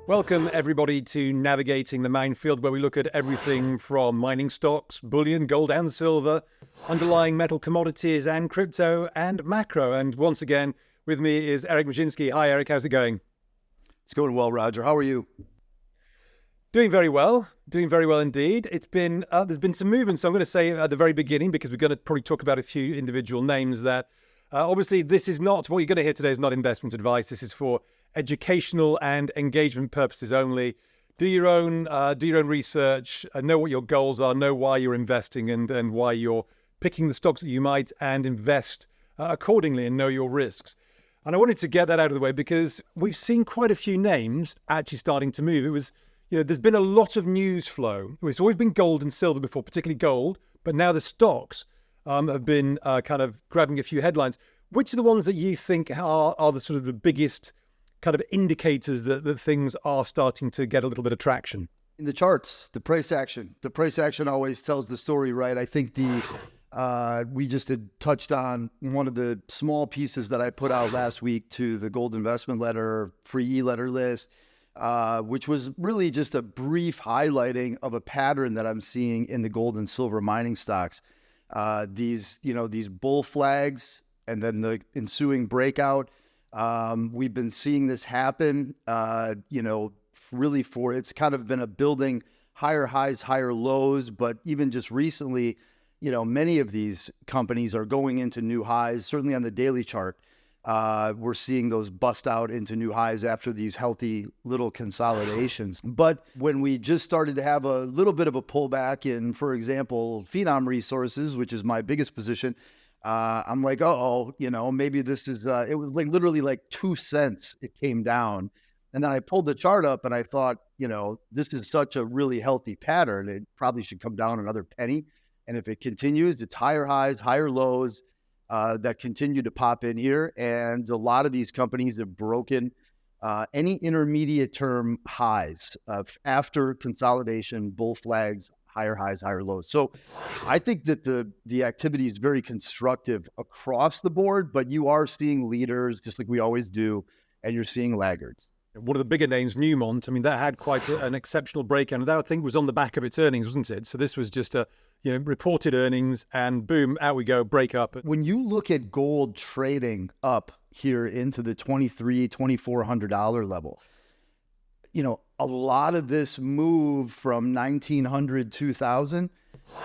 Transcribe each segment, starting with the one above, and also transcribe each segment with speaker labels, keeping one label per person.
Speaker 1: Welcome, everybody, to Navigating the Minefield, where we look at everything from mining stocks, bullion, gold and silver, underlying metal commodities and crypto and macro. And once again, with me is Eric Maszynski. Hi, Eric. How's it going?
Speaker 2: It's going well, Roger. How are you?
Speaker 1: Doing very well. Doing very well indeed. It's been there's been some movement. So I'm going to say at the very beginning, because we're going to probably talk about a few individual names, that obviously this is not, what you're going to hear today is not investment advice. This is for educational and engagement purposes only. Do your own research, know what your goals are, know why you're investing and why you're picking the stocks that you might, and invest accordingly and know your risks. And I wanted to get that out of the way because we've seen quite a few names actually starting to move. It was, there's been a lot of news flow. It's always been gold and silver before, particularly gold, but now the stocks have been kind of grabbing a few headlines. Which are the ones that you think are the sort of the biggest kind of indicators that things are starting to get a little bit of traction?
Speaker 2: In the charts, the price action. The price action always tells the story, right? I think we just had touched on one of the small pieces that I put out last week to the Gold Investment Letter, free e-letter list, which was really just a brief highlighting of a pattern that I'm seeing in the gold and silver mining stocks. These bull flags and then the ensuing breakout. We've been seeing this happen, really it's kind of been a building higher highs, higher lows, but even just recently, many of these companies are going into new highs. Certainly on the daily chart, we're seeing those bust out into new highs after these healthy little consolidations. But when we just started to have a little bit of a pullback in, for example, Phenom Resources, which is my biggest position, I'm like, maybe this is, it was like literally like 2 cents it came down. And then I pulled the chart up and I thought, this is such a really healthy pattern. It probably should come down another penny. And if it continues, it's higher highs, higher lows that continue to pop in here. And a lot of these companies have broken any intermediate term highs after consolidation, bull flags, higher highs, higher lows. So I think that the activity is very constructive across the board, but you are seeing leaders just like we always do, and you're seeing laggards.
Speaker 1: One of the bigger names, Newmont, I mean, that had quite an exceptional breakout. And that, I think, was on the back of its earnings, wasn't it? So this was just reported earnings and boom, out we go, break up.
Speaker 2: When you look at gold trading up here into the $2,300, $2,400 level, a lot of this move from 1900, 2000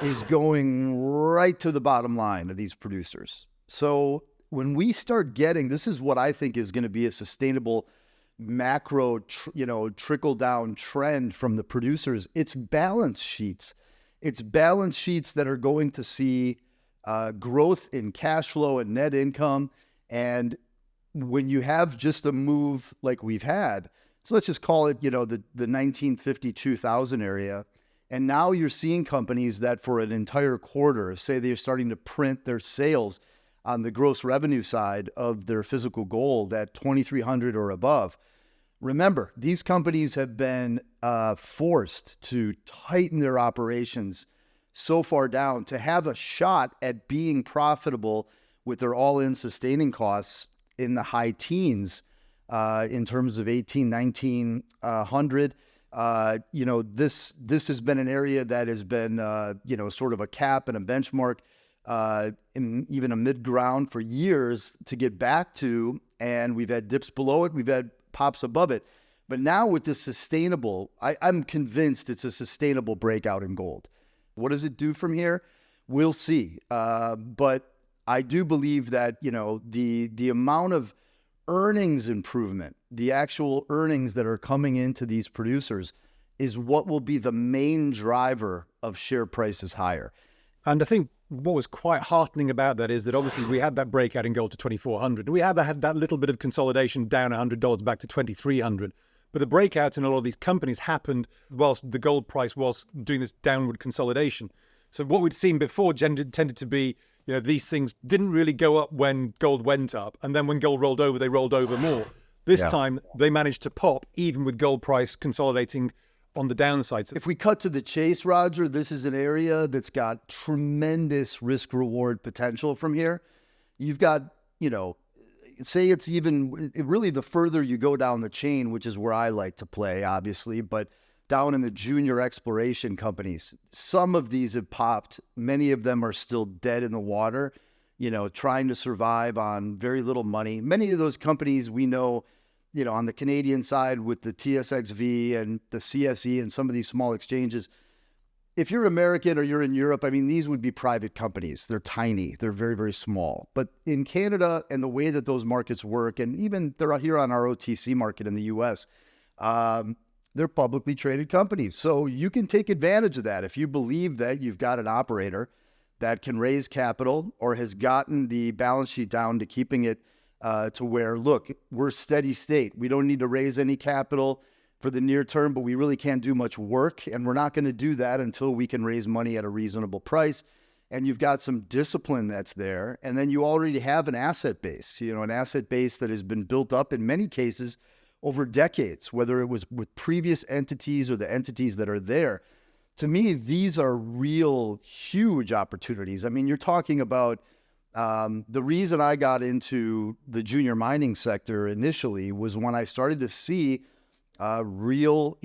Speaker 2: is going right to the bottom line of these producers. So when we start getting, this is what I think is going to be a sustainable macro, trickle down trend from the producers. It's balance sheets. It's balance sheets that are going to see growth in cash flow and net income. And when you have just a move like we've had, so let's just call it, the 1950, 2000 area. And now you're seeing companies that for an entire quarter, say they're starting to print their sales on the gross revenue side of their physical gold at 2,300 or above. Remember, these companies have been forced to tighten their operations so far down to have a shot at being profitable with their all-in sustaining costs in the high teens. In terms of 1900, this has been an area that has been, sort of a cap and a benchmark, in even a mid-ground for years to get back to, and we've had dips below it, we've had pops above it. But now with this sustainable, I'm convinced it's a sustainable breakout in gold. What does it do from here? We'll see. But I do believe that, the amount of earnings improvement, the actual earnings that are coming into these producers is what will be the main driver of share prices higher.
Speaker 1: And I think what was quite heartening about that is that obviously we had that breakout in gold to 2,400. We had that little bit of consolidation down $100 back to 2,300. But the breakouts in a lot of these companies happened whilst the gold price was doing this downward consolidation. So what we'd seen before tended to be, these things didn't really go up when gold went up. And then when gold rolled over, they rolled over more. This time, they managed to pop, even with gold price consolidating on the downside.
Speaker 2: If we cut to the chase, Roger, this is an area that's got tremendous risk-reward potential from here. You've got, say it's even really the further you go down the chain, which is where I like to play, obviously, but down in the junior exploration companies, some of these have popped. Many of them are still dead in the water, trying to survive on very little money. Many of those companies we know, on the Canadian side with the TSXV and the CSE and some of these small exchanges, if you're American or you're in Europe, I mean, these would be private companies. They're tiny. They're very, very small. But in Canada and the way that those markets work, and even they're here on our OTC market in the US, they're publicly traded companies. So you can take advantage of that. If you believe that you've got an operator that can raise capital or has gotten the balance sheet down to keeping it to where, look, we're steady state. We don't need to raise any capital for the near term, but we really can't do much work. And we're not going to do that until we can raise money at a reasonable price. And you've got some discipline that's there. And then you already have an asset base, an asset base that has been built up in many cases over decades, whether it was with previous entities or the entities that are there. To me, these are real huge opportunities. I mean, you're talking about the reason I got into the junior mining sector initially was when I started to see real,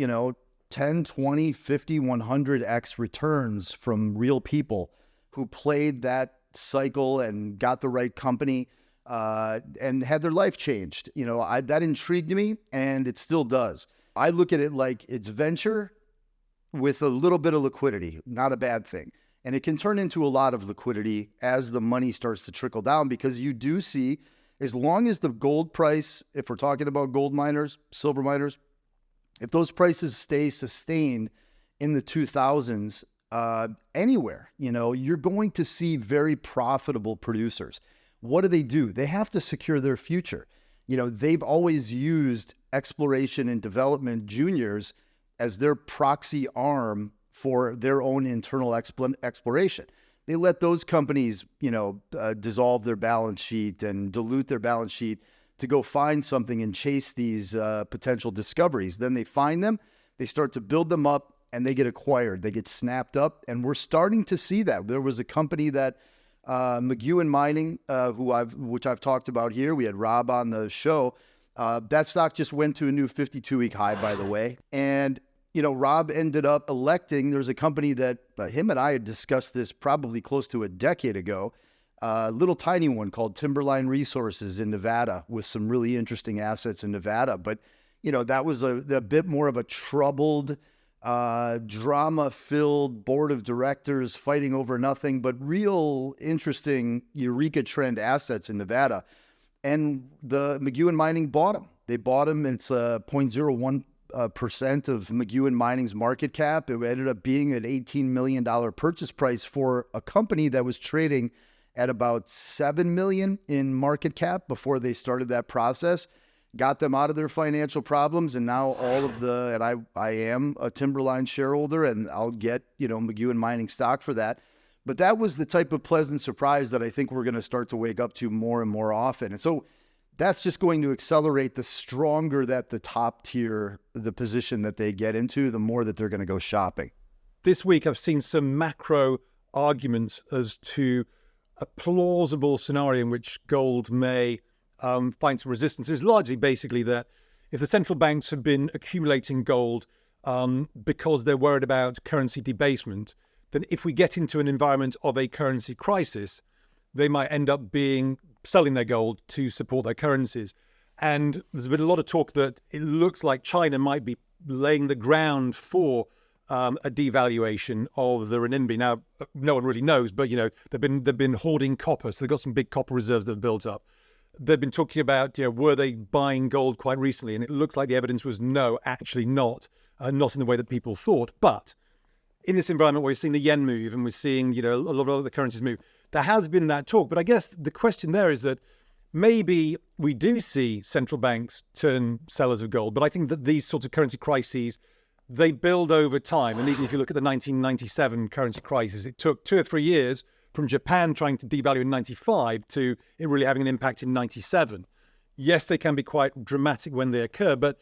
Speaker 2: 10, 20, 50, 100x returns from real people who played that cycle and got the right company and had their life changed. That intrigued me, and it still does. I look at it like it's venture with a little bit of liquidity, not a bad thing. And it can turn into a lot of liquidity as the money starts to trickle down, because you do see, as long as the gold price, if we're talking about gold miners, silver miners, if those prices stay sustained in the 2000s, anywhere, you're going to see very profitable producers. What do? They have to secure their future. They've always used exploration and development juniors as their proxy arm for their own internal exploration. They let those companies, dissolve their balance sheet and dilute their balance sheet to go find something and chase these potential discoveries. Then they find them, they start to build them up, and they get acquired. They get snapped up, and we're starting to see that. There was a company that McEwen Mining, which I've talked about here. We had Rob on the show. That stock just went to a new 52-week high, by the way. And Rob ended up electing. There's a company that him and I had discussed this probably close to a decade ago. A little tiny one called Timberline Resources in Nevada with some really interesting assets in Nevada. But, that was a bit more of a troubled, drama-filled board of directors fighting over nothing, but real interesting Eureka trend assets in Nevada. And the McEwen Mining bought them. They bought them. It's 0.01% of McEwen Mining's market cap. It ended up being an $18 million purchase price for a company that was trading at about $7 million in market cap before they started that process. Got them out of their financial problems, and now and I am a Timberline shareholder, and I'll get, McEwen Mining stock for that. But that was the type of pleasant surprise that I think we're going to start to wake up to more and more often. And so that's just going to accelerate the stronger that the top tier, the position that they get into, the more that they're going to go shopping.
Speaker 1: This week, I've seen some macro arguments as to a plausible scenario in which gold may find some resistance. It's largely basically that if the central banks have been accumulating gold because they're worried about currency debasement, then if we get into an environment of a currency crisis, they might end up selling their gold to support their currencies. And there's been a lot of talk that it looks like China might be laying the ground for a devaluation of the renminbi. Now, no one really knows, but they've been hoarding copper, so they've got some big copper reserves that have built up. They've been talking about, were they buying gold quite recently? And it looks like the evidence was no, actually not in the way that people thought. But in this environment where we're seeing the yen move and we're seeing, a lot of other currencies move, there has been that talk. But I guess the question there is that maybe we do see central banks turn sellers of gold. But I think that these sorts of currency crises, they build over time. And even if you look at the 1997 currency crisis, it took 2 or 3 years from Japan trying to devalue in 95 to it really having an impact in 97. Yes, they can be quite dramatic when they occur, but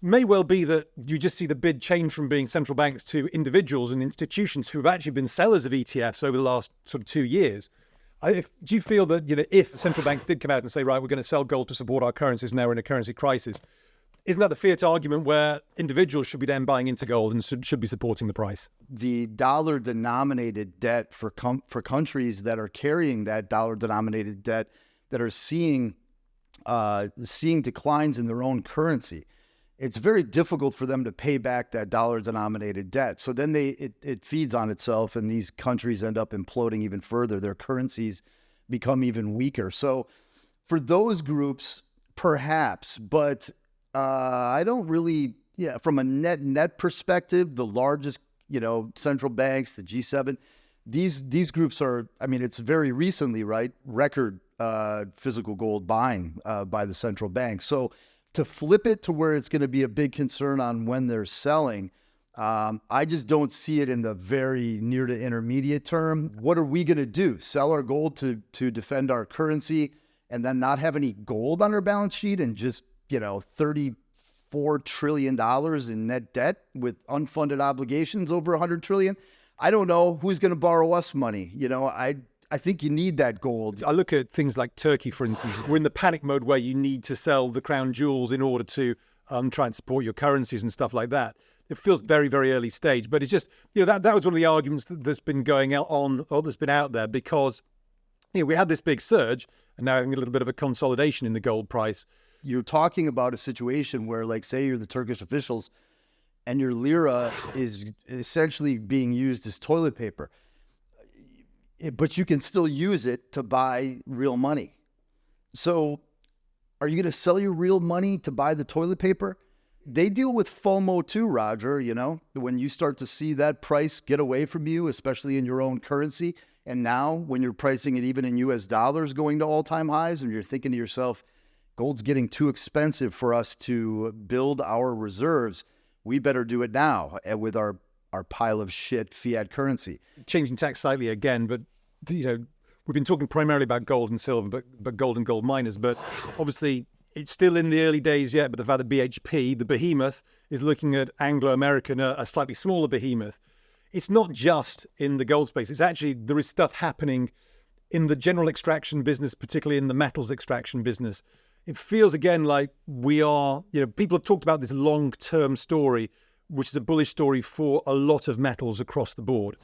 Speaker 1: may well be that you just see the bid change from being central banks to individuals and institutions who have actually been sellers of ETFs over the last sort of 2 years. Do you feel that, if central banks did come out and say, right, we're going to sell gold to support our currencies now we're in a currency crisis, isn't that the fiat argument where individuals should be then buying into gold and should be supporting the price?
Speaker 2: The dollar-denominated debt for countries that are carrying that dollar-denominated debt, that are seeing declines in their own currency, it's very difficult for them to pay back that dollar-denominated debt. So then it feeds on itself, and these countries end up imploding even further. Their currencies become even weaker. So for those groups, perhaps, but I don't really, from a net perspective, the largest, central banks, the G7, these groups are, it's very recently, right, record physical gold buying by the central bank. So to flip it to where it's going to be a big concern on when they're selling, I just don't see it in the very near to intermediate term. What are we going to do? Sell our gold to defend our currency and then not have any gold on our balance sheet and just, $34 trillion in net debt with unfunded obligations over $100 trillion? I don't know who's going to borrow us money. I think you need that gold.
Speaker 1: I look at things like Turkey, for instance. We're in the panic mode where you need to sell the crown jewels in order to try and support your currencies and stuff like that. It feels very, very early stage, but it's just, that was one of the arguments that's been going on, or that's been out there, because we had this big surge and now having a little bit of a consolidation in the gold price.
Speaker 2: You're talking about a situation where, like, say you're the Turkish officials and your lira is essentially being used as toilet paper, but you can still use it to buy real money. So are you going to sell your real money to buy the toilet paper? They deal with FOMO too, Roger. When you start to see that price get away from you, especially in your own currency. And now when you're pricing it even in US dollars going to all-time highs, and you're thinking to yourself, gold's getting too expensive for us to build our reserves, we better do it now with our pile of shit fiat currency.
Speaker 1: Changing tack slightly again, but we've been talking primarily about gold and silver, but gold and gold miners. But obviously, it's still in the early days yet. But the fact that BHP, the behemoth, is looking at Anglo American, a slightly smaller behemoth. It's not just in the gold space. It's actually, there is stuff happening in the general extraction business, particularly in the metals extraction business. It feels again like we are, people have talked about this long-term story, which is a bullish story for a lot of metals across the board.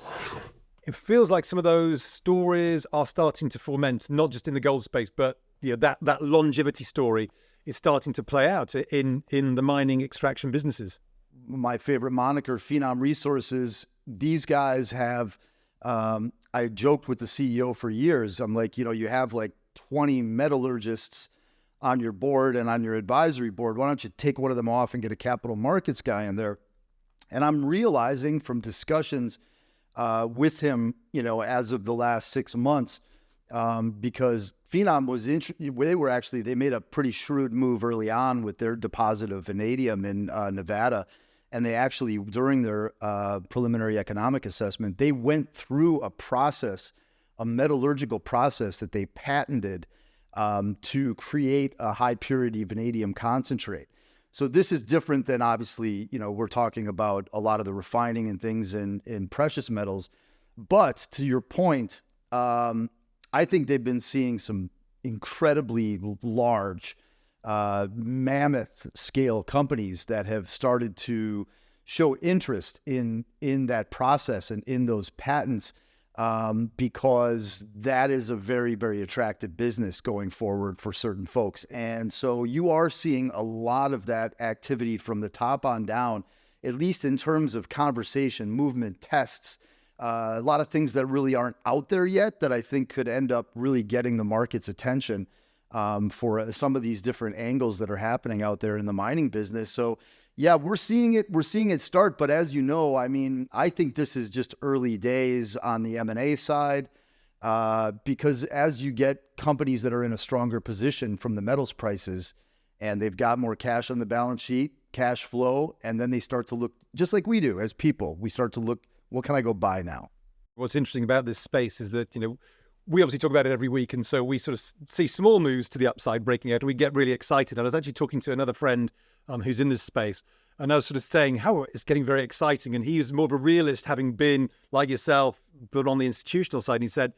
Speaker 1: It feels like some of those stories are starting to ferment, not just in the gold space, but that longevity story is starting to play out in the mining extraction businesses.
Speaker 2: My favorite moniker, Phenom Resources, these guys have, I joked with the CEO for years. I'm like, you have like 20 metallurgists on your board and on your advisory board. Why don't you take one of them off and get a capital markets guy in there? And I'm realizing from discussions with him, as of the last 6 months, because Phenom they made a pretty shrewd move early on with their deposit of vanadium in Nevada. And they actually, during their preliminary economic assessment, they went through a metallurgical process that they patented to create a high purity vanadium concentrate. So this is different than, obviously, we're talking about a lot of the refining and things in precious metals. But to your point, I think they've been seeing some incredibly large, mammoth scale companies that have started to show interest in that process and in those patents, because that is a very, very attractive business going forward for certain folks. And so you are seeing a lot of that activity from the top on down, at least in terms of conversation, movement, tests, a lot of things that really aren't out there yet that I think could end up really getting the market's attention for some of these different angles that are happening out there in the mining business. So yeah, we're seeing it start, but as you know, I think this is just early days on the M&A side, because as you get companies that are in a stronger position from the metals prices and they've got more cash on the balance sheet, cash flow, and then they start to look, just like we do as people, we start to look, what can I go buy now?
Speaker 1: What's interesting about this space is that, we obviously talk about it every week, and so we sort of see small moves to the upside breaking out, and we get really excited. I was actually talking to another friend who's in this space, and I was sort of saying how it's getting very exciting, and he is more of a realist, having been, like yourself, but on the institutional side. And he said,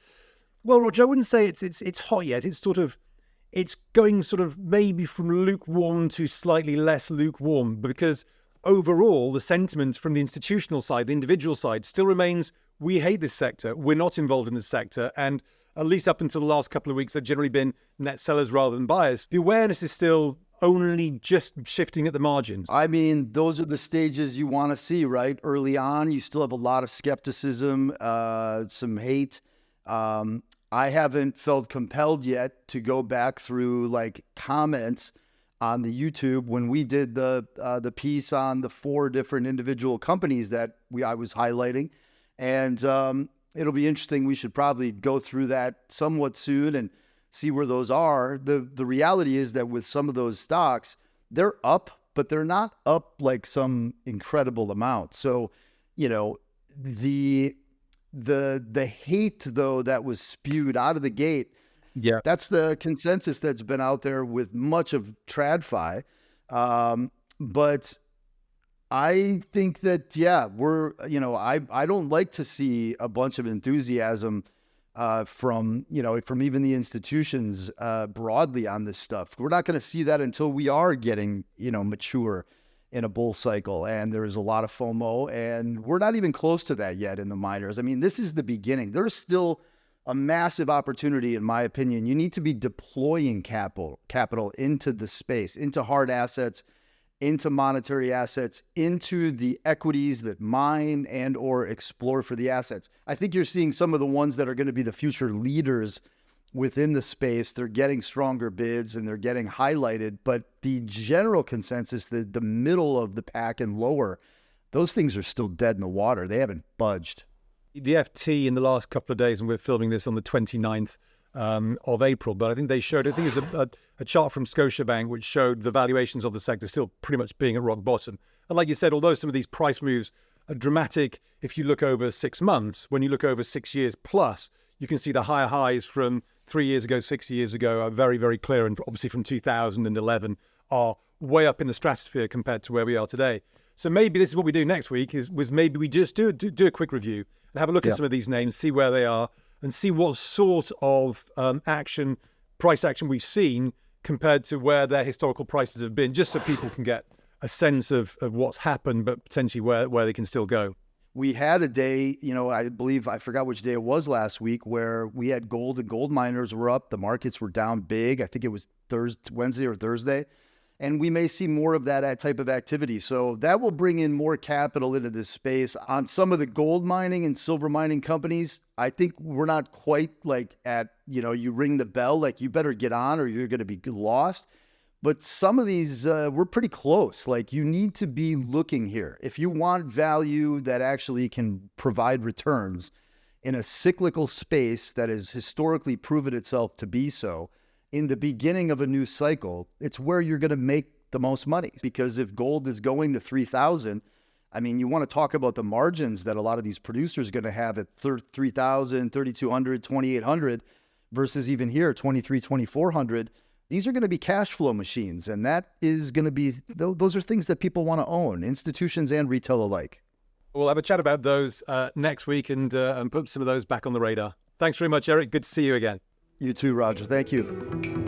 Speaker 1: Well, Roger, I wouldn't say it's hot yet. It's going sort of maybe from lukewarm to slightly less lukewarm, because overall the sentiment from the institutional side, the individual side, still remains: we hate this sector, we're not involved in this sector, and at least up until the last couple of weeks, they've generally been net sellers rather than buyers. The awareness is still only just shifting at the margins.
Speaker 2: I mean, those are the stages you want to see, right? Early on, you still have a lot of skepticism, some hate. I haven't felt compelled yet to go back through like comments on the YouTube when we did the piece on the 4 different individual companies that I was highlighting, and it'll be interesting. We should probably go through that somewhat soon and see where those are. The reality is that with some of those stocks, they're up, but they're not up like some incredible amount. So, you know, the hate though that was spewed out of the gate,
Speaker 1: Yeah.
Speaker 2: that's the consensus that's been out there with much of TradFi. But I think that, yeah, I don't like to see a bunch of enthusiasm from even the institutions broadly on this stuff. We're not going to see that until we are getting, mature in a bull cycle, and there is a lot of FOMO, and we're not even close to that yet in the miners. I mean, this is the beginning. There's still a massive opportunity, in my opinion. You need to be deploying capital into the space, into hard assets, into monetary assets, into the equities that mine and or explore for the assets. I think you're seeing some of the ones that are going to be the future leaders within the space. They're getting stronger bids and they're getting highlighted, but the general consensus, the middle of the pack and lower, those things are still dead in the water. They haven't budged.
Speaker 1: The FT in the last couple of days, and we're filming this on the 29th of April, but I think they showed, I think it's a chart from Scotiabank, which showed the valuations of the sector still pretty much being at rock bottom. And like you said, although some of these price moves are dramatic, if you look over 6 months, when you look over 6 years plus, you can see the higher highs from 3 years ago, 6 years ago are very, very clear. And obviously from 2011 are way up in the stratosphere compared to where we are today. So maybe this is what we do next week was maybe we just do a quick review and have a look at some of these names, see where they are, and see what sort of price action we've seen compared to where their historical prices have been, just so people can get a sense of what's happened, but potentially where they can still go.
Speaker 2: We had a day, I forgot which day it was last week, where we had gold and gold miners were up. The markets were down big. I think it was Wednesday or Thursday. And we may see more of that type of activity. So that will bring in more capital into this space. On some of the gold mining and silver mining companies, I think we're not quite like at, you ring the bell, like you better get on or you're going to be lost. But some of these, we're pretty close. Like you need to be looking here. If you want value that actually can provide returns in a cyclical space that has historically proven itself to be so, in the beginning of a new cycle, it's where you're going to make the most money. Because if gold is going to 3,000, I mean, you want to talk about the margins that a lot of these producers are going to have at 3,000, 3,200, 2,800 versus even here, 23, 2,400. These are going to be cash flow machines. And that is going to be, those are things that people want to own, institutions and retail alike.
Speaker 1: We'll have a chat about those next week and put some of those back on the radar. Thanks very much, Eric. Good to see you again.
Speaker 2: You too, Roger. Thank you.